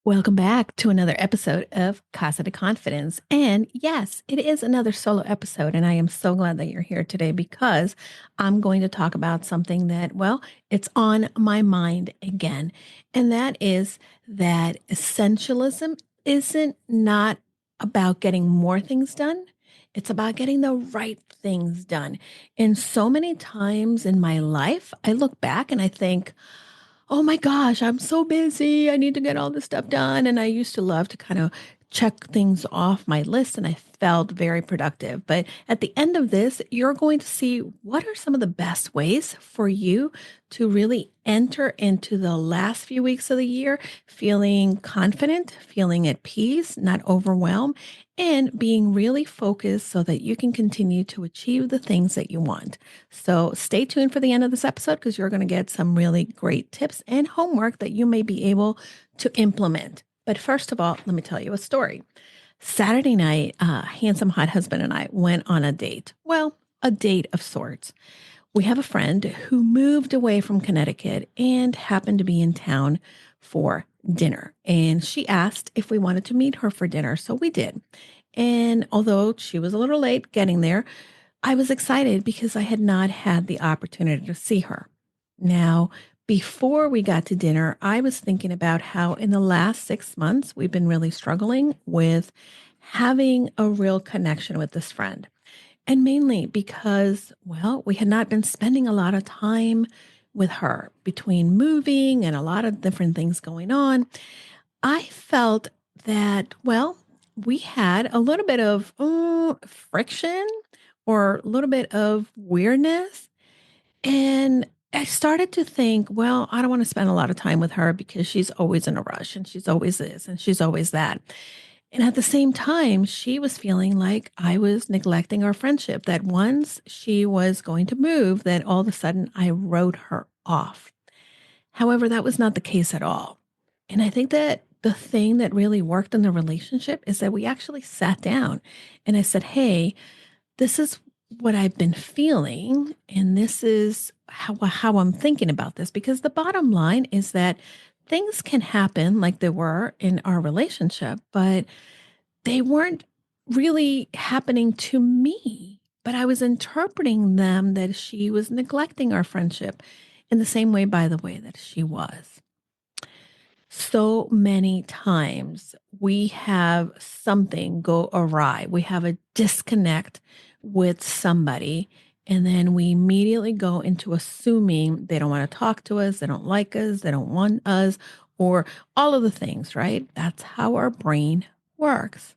Welcome back to another episode of Casa de Confidence. And yes, it is another solo episode. And I am so glad that you're here today because I'm going to talk about something that, well, it's on my mind again. And that is that essentialism isn't not about getting more things done. It's about getting the right things done. And so many times in my life, I look back and I think, oh my gosh, I'm so busy. I need to get all this stuff done. And I used to love to kind of check things off my list and I felt very productive. But at the end of this, you're going to see what are some of the best ways for you to really enter into the last few weeks of the year feeling confident, feeling at peace, not overwhelmed, and being really focused so that you can continue to achieve the things that you want. So stay tuned for the end of this episode because you're going to get some really great tips and homework that you may be able to implement. But first of all, let me tell you a story. Saturday night, handsome hot husband and I went on a date. Well, a date of sorts. We have a friend who moved away from Connecticut and happened to be in town for dinner. And she asked if we wanted to meet her for dinner. So we did. And although she was a little late getting there, I was excited because I had not had the opportunity to see her. Now, before we got to dinner, I was thinking about how in the last 6 months, we've been really struggling with having a real connection with this friend. And mainly because, well, we had not been spending a lot of time with her between moving and a lot of different things going on. I felt that, well, we had a little bit of friction or a little bit of weirdness. And I started to think, well, I don't want to spend a lot of time with her because she's always in a rush and she's always this and she's always that. And at the same time, she was feeling like I was neglecting our friendship, that once she was going to move, that all of a sudden I wrote her off. However, that was not the case at all. And I think that the thing that really worked in the relationship is that we actually sat down and I said, hey, this is what I've been feeling. And this is how I'm thinking about this. Because the bottom line is that things can happen like they were in our relationship, but they weren't really happening to me. But I was interpreting them that she was neglecting our friendship in the same way, by the way, that she was. So many times we have something go awry. We have a disconnect with somebody, and then we immediately go into assuming they don't want to talk to us, they don't like us, they don't want us, or all of the things, right? That's how our brain works.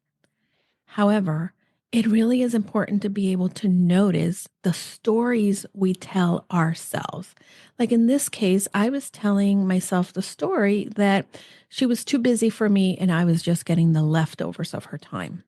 However, it really is important to be able to notice the stories we tell ourselves. Like in this case, I was telling myself the story that she was too busy for me and I was just getting the leftovers of her time.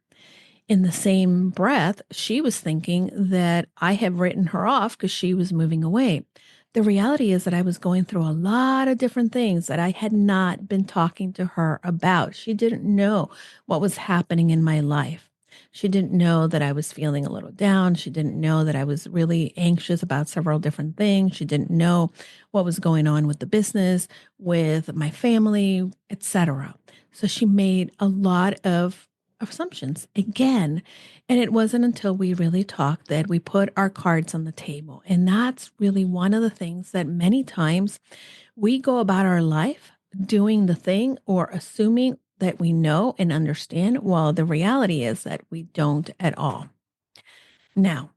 In the same breath, she was thinking that I had written her off because she was moving away. The reality is that I was going through a lot of different things that I had not been talking to her about. She didn't know what was happening in my life. She didn't know that I was feeling a little down. She didn't know that I was really anxious about several different things. She didn't know what was going on with the business, with my family, etc. So she made a lot of assumptions again. And it wasn't until we really talked that we put our cards on the table. And that's really one of the things that many times we go about our life doing the thing or assuming that we know and understand, while the reality is that we don't at all. Now,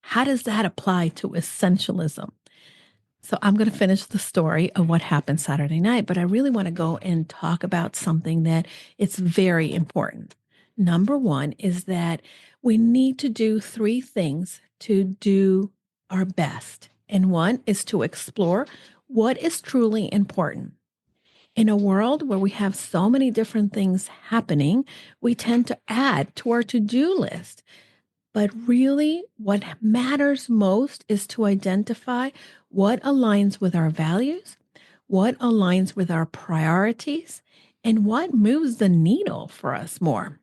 how does that apply to essentialism? So I'm going to finish the story of what happened Saturday night, but I really want to go and talk about something that it's very important. Number one is that we need to do three things to do our best. And one is to explore what is truly important. In a world where we have so many different things happening, we tend to add to our to-do list. But really, what matters most is to identify what aligns with our values, what aligns with our priorities, and what moves the needle for us more.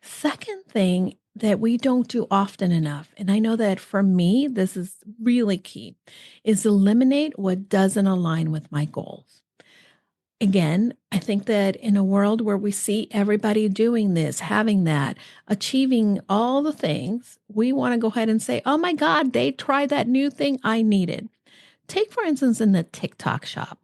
Second thing that we don't do often enough, and I know that for me, this is really key, is eliminate what doesn't align with my goals. Again, I think that in a world where we see everybody doing this, having that, achieving all the things, we want to go ahead and say, oh my God, they tried that new thing I needed. Take, for instance, in the TikTok shop.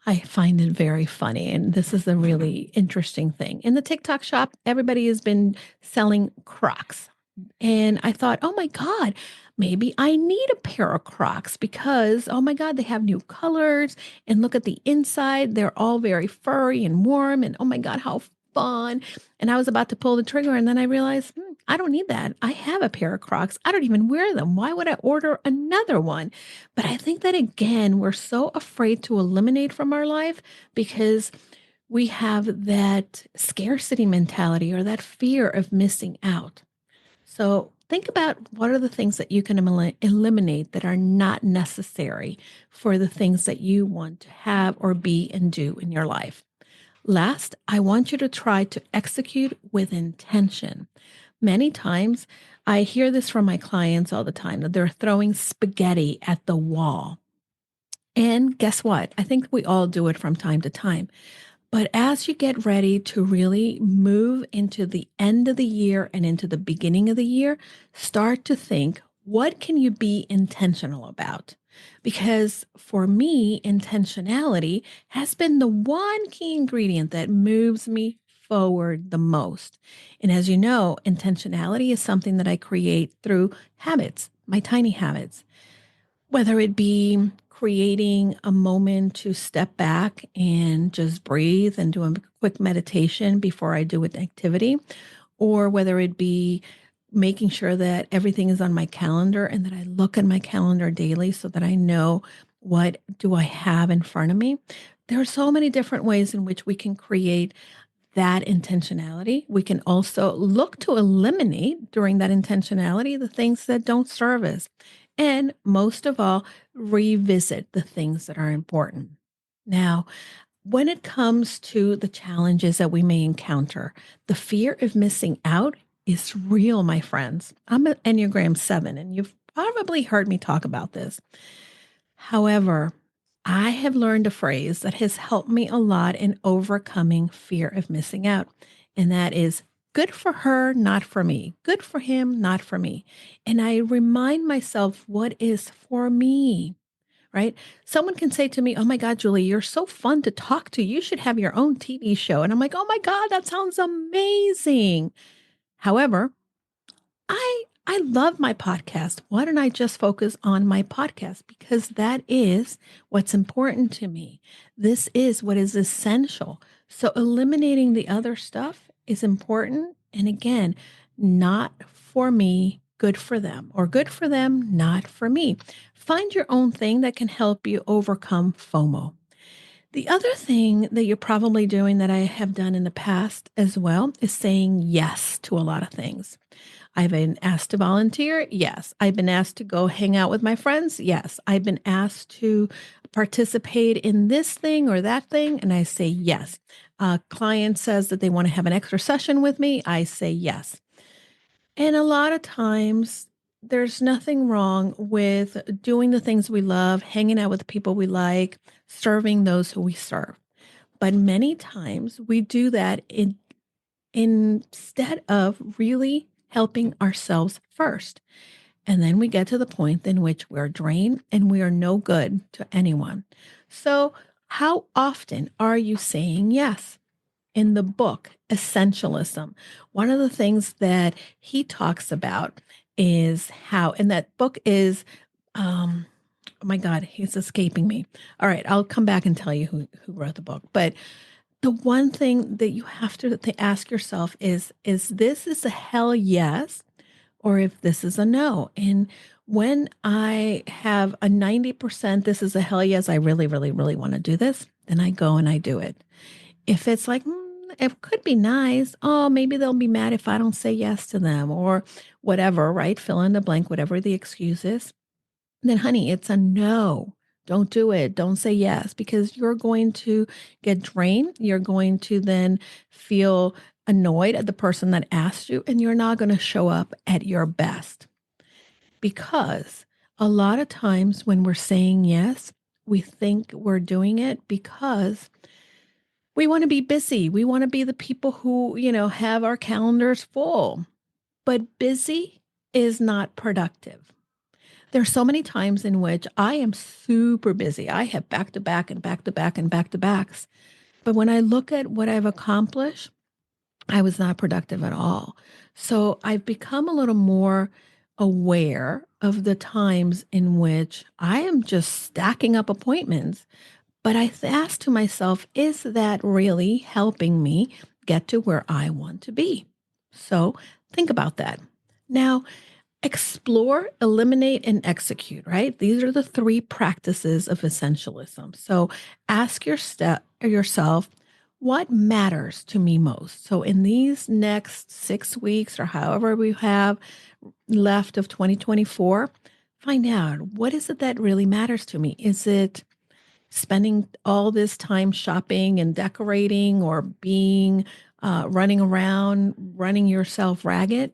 I find it very funny. And this is a really interesting thing. In the TikTok shop, everybody has been selling Crocs. And I thought, oh my God, maybe I need a pair of Crocs because, oh my God, they have new colors. And look at the inside. They're all very furry and warm. And oh my God, how fun. And I was about to pull the trigger. And then I realized, I don't need that. I have a pair of Crocs. I don't even wear them. Why would I order another one? But I think that, again, we're so afraid to eliminate from our life because we have that scarcity mentality or that fear of missing out. So think about what are the things that you can eliminate that are not necessary for the things that you want to have or be and do in your life. Last, I want you to try to execute with intention. Many times, I hear this from my clients all the time that they're throwing spaghetti at the wall. And guess what? I think we all do it from time to time. But as you get ready to really move into the end of the year and into the beginning of the year, start to think, what can you be intentional about? Because for me, intentionality has been the one key ingredient that moves me forward the most. And as you know, intentionality is something that I create through habits, my tiny habits, whether it be creating a moment to step back and just breathe and do a quick meditation before I do an activity, or whether it be making sure that everything is on my calendar and that I look at my calendar daily so that I know what do I have in front of me. There are so many different ways in which we can create that intentionality. We can also look to eliminate during that intentionality the things that don't serve us. And most of all, revisit the things that are important. Now, when it comes to the challenges that we may encounter, the fear of missing out is real, my friends. I'm an Enneagram 7, and you've probably heard me talk about this. However, I have learned a phrase that has helped me a lot in overcoming fear of missing out, and that is good for her, not for me. Good for him, not for me. And I remind myself what is for me, right? Someone can say to me, oh my God, Julie, you're so fun to talk to. You should have your own TV show. And I'm like, oh my God, that sounds amazing. However, I love my podcast. Why don't I just focus on my podcast? Because that is what's important to me. This is what is essential. So eliminating the other stuff is important. And again, not for me, good for them, or good for them, not for me. Find your own thing that can help you overcome FOMO. The other thing that you're probably doing that I have done in the past as well is saying yes to a lot of things. I've been asked to volunteer. Yes. I've been asked to go hang out with my friends. Yes. I've been asked to participate in this thing or that thing. And I say yes. A client says that they want to have an extra session with me. I say yes. And a lot of times, there's nothing wrong with doing the things we love, hanging out with the people we like, serving those who we serve. But many times we do that instead of really helping ourselves first. And then we get to the point in which we're drained and we are no good to anyone. So, how often are you saying yes? In the book, Essentialism, one of the things that he talks about is how, and that book is, oh my God, he's escaping me. All right, I'll come back and tell you who wrote the book. But the one thing that you have to ask yourself is this is a hell yes, or if this is a no. And when I have a 90%, this is a hell yes, I really, really, really want to do this, then I go and I do it. If it's like, it could be nice. Oh, maybe they'll be mad if I don't say yes to them or whatever, right? Fill in the blank, whatever the excuse is. Then, honey, it's a no. Don't do it. Don't say yes because you're going to get drained. You're going to then feel annoyed at the person that asked you, and you're not going to show up at your best. Because a lot of times when we're saying yes, we think we're doing it because We want to be busy. We want to be the people who, have our calendars full. But busy is not productive. There's so many times in which I am super busy. I have back to back and back to back and back to backs. But when I look at what I've accomplished, I was not productive at all. So I've become a little more aware of the times in which I am just stacking up appointments. But I asked to myself, is that really helping me get to where I want to be? So think about that. Now, explore, eliminate, and execute, right? These are the three practices of essentialism. So ask yourself, what matters to me most? So in these next 6 weeks or however we have left of 2024, find out, what is it that really matters to me? Is it spending all this time shopping and decorating, or being running around, running yourself ragged?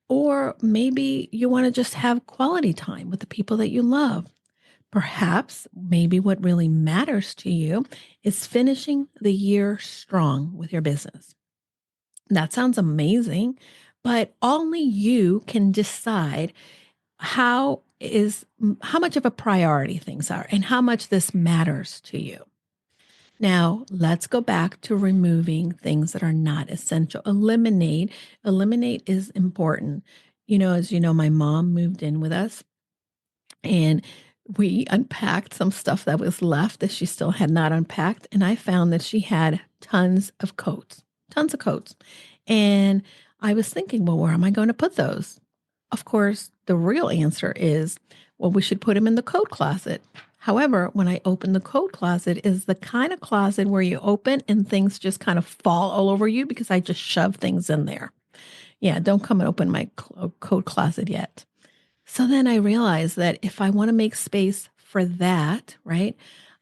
Or maybe you want to just have quality time with the people that you love. Perhaps, maybe what really matters to you is finishing the year strong with your business. That sounds amazing, but only you can decide how much of a priority things are and how much this matters to you. Now, let's go back to removing things that are not essential. Eliminate. Eliminate is important. As you know, my mom moved in with us, and we unpacked some stuff that was left that she still had not unpacked. And I found that she had tons of coats, tons of coats. And I was thinking, well, where am I going to put those? Of course, the real answer is, well, we should put them in the coat closet. However, when I open the coat closet, is the kind of closet where you open and things just kind of fall all over you because I just shove things in there. Yeah, don't come and open my coat closet yet. So then I realized that if I want to make space for that, right,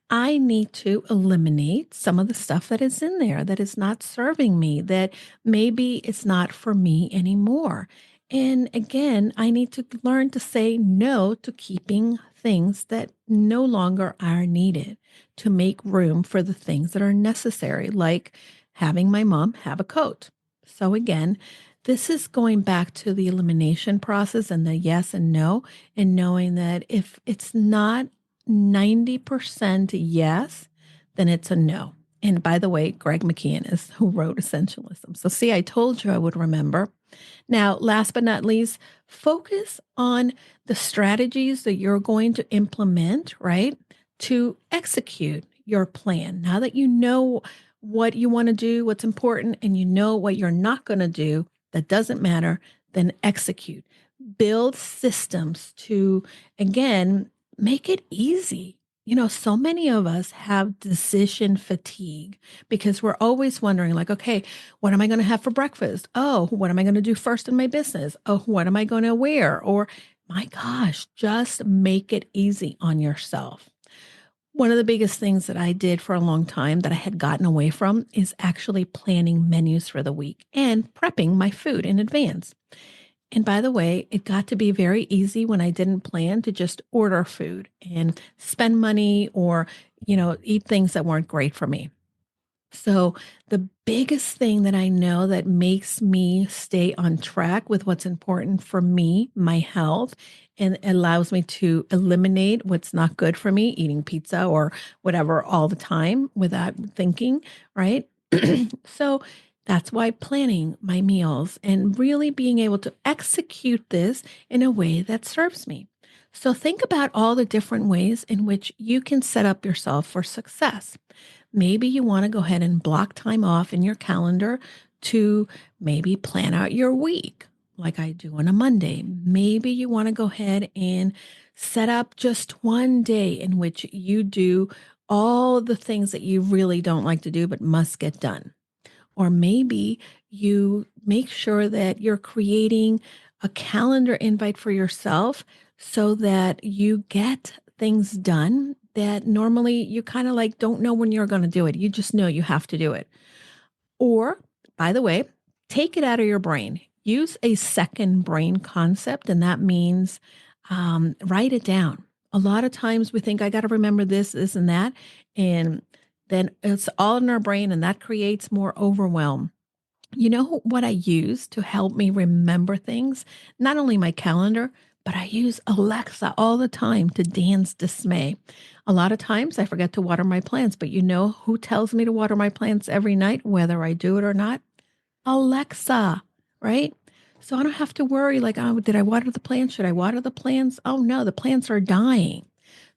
I need to eliminate some of the stuff that is in there that is not serving me, that maybe it's not for me anymore. And again, I need to learn to say no to keeping things that no longer are needed, to make room for the things that are necessary, like having my mom have a coat. So again, this is going back to the elimination process and the yes and no, and knowing that if it's not 90% yes, then it's a no. And by the way, Greg McKeown is who wrote Essentialism. So see, I told you I would remember. Now, last but not least, focus on the strategies that you're going to implement, right, to execute your plan. Now that you know what you want to do, what's important, and you know what you're not going to do, that doesn't matter, then execute. Build systems to, again, make it easy. So many of us have decision fatigue because we're always wondering, like, okay, what am I going to have for breakfast? Oh, what am I going to do first in my business? Oh, what am I going to wear? Or, my gosh, just make it easy on yourself. One of the biggest things that I did for a long time that I had gotten away from is actually planning menus for the week and prepping my food in advance. And by the way, it got to be very easy when I didn't plan to just order food and spend money, or, eat things that weren't great for me. So the biggest thing that I know that makes me stay on track with what's important for me, my health, and allows me to eliminate what's not good for me, eating pizza or whatever all the time without thinking, right? So that's why planning my meals and really being able to execute this in a way that serves me. So think about all the different ways in which you can set up yourself for success. Maybe you want to go ahead and block time off in your calendar to maybe plan out your week like I do on a Monday. Maybe you want to go ahead and set up just one day in which you do all the things that you really don't like to do but must get done. Or maybe you make sure that you're creating a calendar invite for yourself so that you get things done that normally you kind of like don't know when you're going to do it. You just know you have to do it. Or, by the way, take it out of your brain. Use a second brain concept, and that means write it down. A lot of times we think, I got to remember this, and that. And then it's all in our brain and that creates more overwhelm. You know what I use to help me remember things? Not only my calendar, but I use Alexa all the time to dance dismay. A lot of times I forget to water my plants, but you know who tells me to water my plants every night, whether I do it or not? Alexa, right? So I don't have to worry like, oh, did I water the plants? Should I water the plants? Oh no, the plants are dying.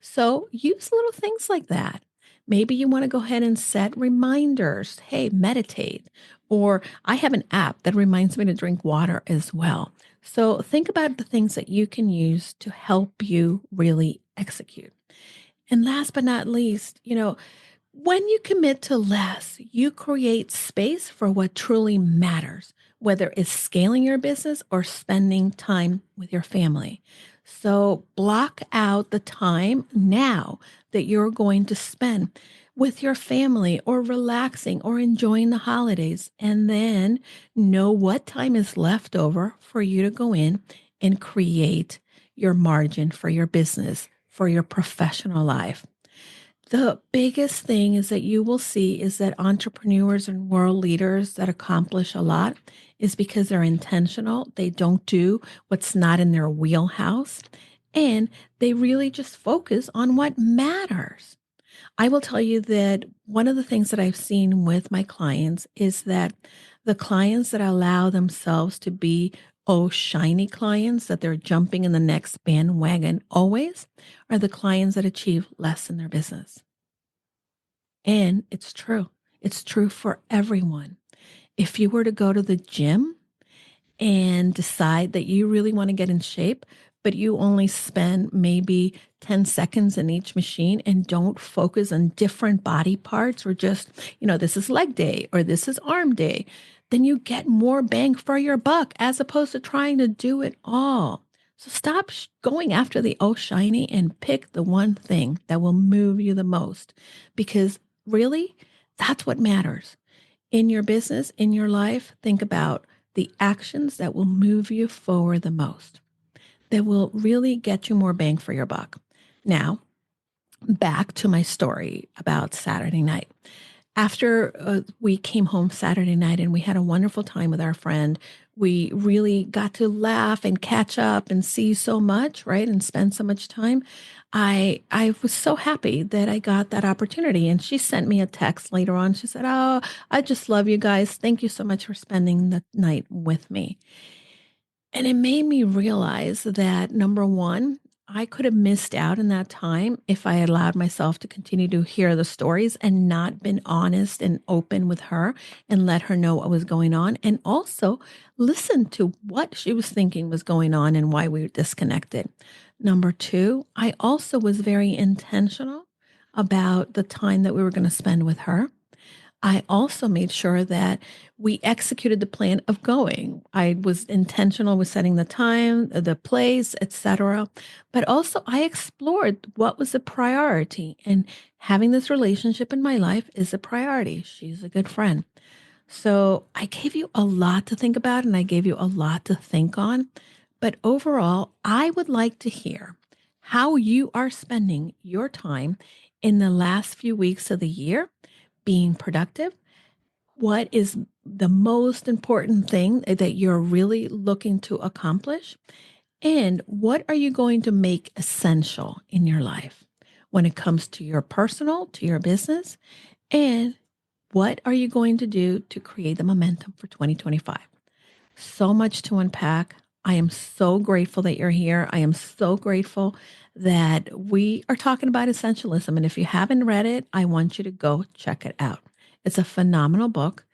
So use little things like that. Maybe you want to go ahead and set reminders. Hey, meditate. Or I have an app that reminds me to drink water as well. So think about the things that you can use to help you really execute. And last but not least, when you commit to less, you create space for what truly matters, whether it's scaling your business or spending time with your family. So block out the time now that you're going to spend with your family or relaxing or enjoying the holidays. And then know what time is left over for you to go in and create your margin for your business, for your professional life. The biggest thing is that you will see is that entrepreneurs and world leaders that accomplish a lot is because they're intentional. They don't do what's not in their wheelhouse, and they really just focus on what matters. I will tell you that one of the things that I've seen with my clients is that the clients that allow themselves to be shiny clients, that they're jumping in the next bandwagon always, are the clients that achieve less in their business. And it's true. It's true for everyone. If you were to go to the gym and decide that you really want to get in shape, but you only spend maybe 10 seconds in each machine and don't focus on different body parts or just, this is leg day or this is arm day, then you get more bang for your buck as opposed to trying to do it all. So stop going after the shiny and pick the one thing that will move you the most because really that's what matters. In your business, in your life, think about the actions that will move you forward the most, that will really get you more bang for your buck. Now, back to my story about Saturday night. After we came home Saturday night and we had a wonderful time with our friend, we really got to laugh and catch up and see so much, right? And spend so much time. I was so happy that I got that opportunity. And she sent me a text later on. She said, "Oh, I just love you guys. Thank you so much for spending the night with me." And it made me realize that number one, I could have missed out in that time if I had allowed myself to continue to hear the stories and not been honest and open with her and let her know what was going on. And also listen to what she was thinking was going on and why we were disconnected. Number two, I also was very intentional about the time that we were going to spend with her. I also made sure that we executed the plan of going. I was intentional with setting the time, the place, etc. But also I explored what was a priority and having this relationship in my life is a priority. She's a good friend. So I gave you a lot to think about and I gave you a lot to think on. But overall, I would like to hear how you are spending your time in the last few weeks of the year being productive. What is the most important thing that you're really looking to accomplish? And what are you going to make essential in your life when it comes to your personal, to your business? And what are you going to do to create the momentum for 2025? So much to unpack. I am so grateful that you're here. I am so grateful that we are talking about essentialism. And if you haven't read it, I want you to go check it out. It's a phenomenal book,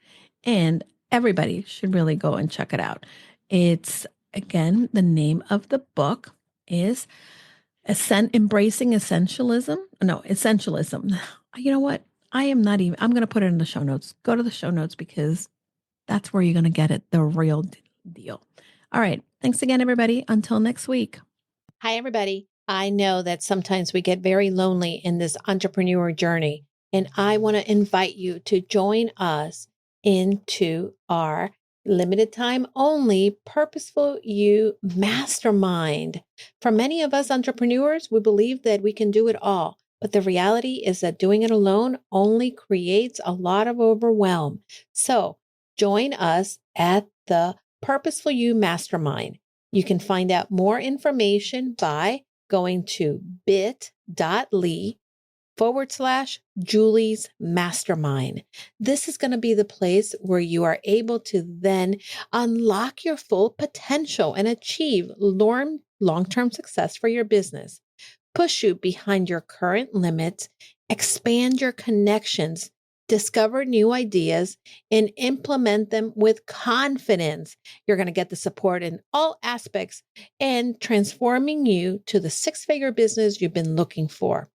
and everybody should really go and check it out. It's, again, the name of the book is Embracing Essentialism. No, Essentialism. You know what? I'm going to put it in the show notes. Go to the show notes because that's where you're going to get it, the real deal. All right. Thanks again, everybody. Until next week. Hi, everybody. I know that sometimes we get very lonely in this entrepreneur journey, and I want to invite you to join us into our limited time only Purposeful You Mastermind. For many of us entrepreneurs, we believe that we can do it all. But the reality is that doing it alone only creates a lot of overwhelm. So join us at the Purposeful You Mastermind. You can find out more information by going to bit.ly/Julie's Mastermind. This is going to be the place where you are able to then unlock your full potential and achieve long-term success for your business. Push you behind your current limits, expand your connections, discover new ideas, and implement them with confidence. You're going to get the support in all aspects and transforming you to the six-figure business you've been looking for.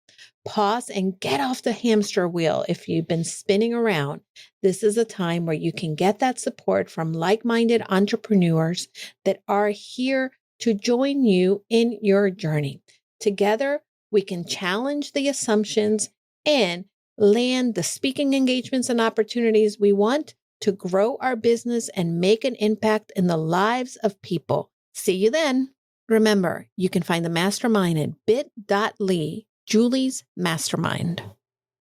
Pause and get off the hamster wheel if you've been spinning around. This is a time where you can get that support from like-minded entrepreneurs that are here to join you in your journey. Together, we can challenge the assumptions and land the speaking engagements and opportunities we want to grow our business and make an impact in the lives of people. See you then. Remember, you can find the mastermind at bit.ly, Julie's Mastermind.